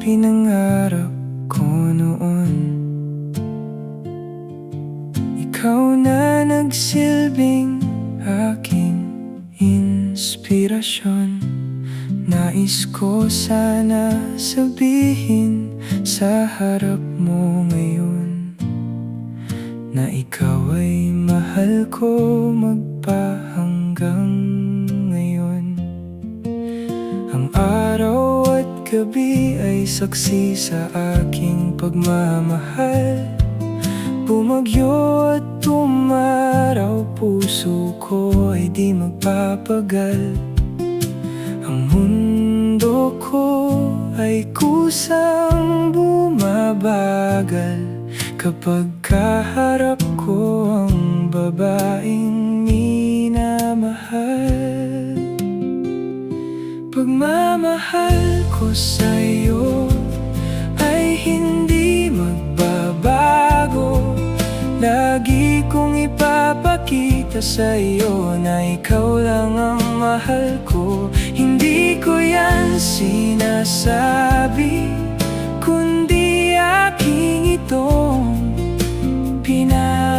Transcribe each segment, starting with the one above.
pinangarap ko noon. Ikaw na nagsilbing aking inspirasyon. Nais ko sana sabihin sa harap mo ngayon na ikaw ay mahal ko magpahanggang ngayon. Ang araw at gabi ay saksi sa aking pagmamahal. Bumagyo at umaraw, puso ko ay di magpapagal. Ang mundo ko ay kusang bumabagal kapag kaharap ko ang babaeng minamahal. Pagmamahal ko sa'yo ay hindi magbabago. Lagi kong ipapakita sa'yo na ikaw lang ang mahal ko. Hindi ko yan sinasabi, kundi aking itong pinapangako.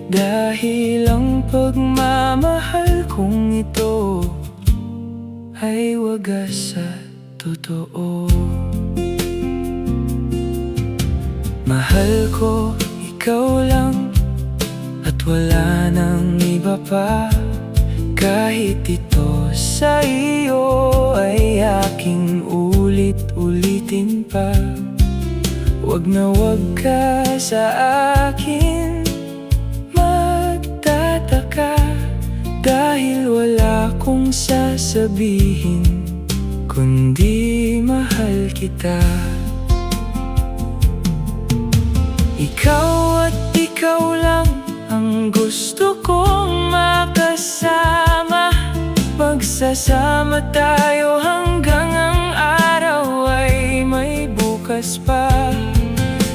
Dahil ang pagmamahal kong ito ay wagas at totoo. Mahal ko ikaw lang at wala nang iba pa. Kahit ito sa iyo ay aking ulit-ulitin pa. Wag na wag ka sa akin magtataka, dahil wala kong sasabihin kundi mahal kita. Ikaw at ikaw lang ang gusto kong makasama. Magsasama tayo hanggang ang araw ay may bukas pa.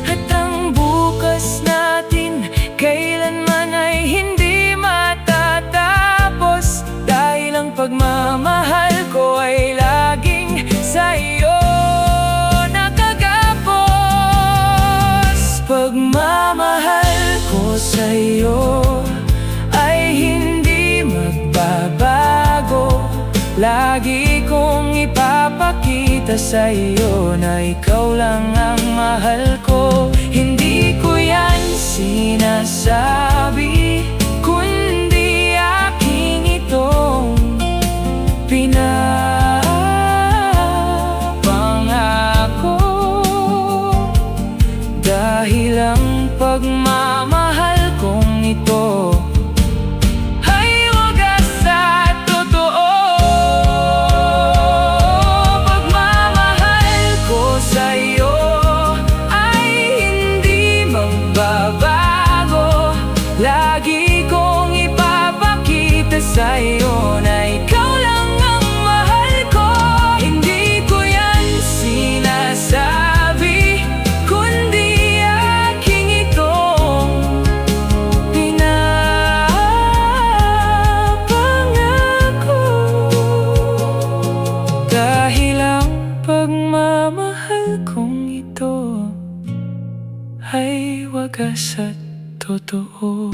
At ang bukas natin kailanman ay hindi matatapos, dahil ang pagmamahal ko ay laging sa'yo nakagapos. Pagmamahal ko sa'yo ay hindi magbabago. Lagi kong ipapakita sa'yo na ikaw lang ang mahal ko. Hindi ko yan sinasabi, kundi aking itong pinapangako. Dahil ang pagmamahal kong ito ay wagas at totoo. Pagmamahal ko sa'yo ay hindi magbabago. Lagi kong ipapakita sa'yo na ikaw lang ang mahal ko. Hindi ko yan sinasabi, kundi aking itong pinapangako. Dahil ang pagmamahal kong ito ay wagas at totoo.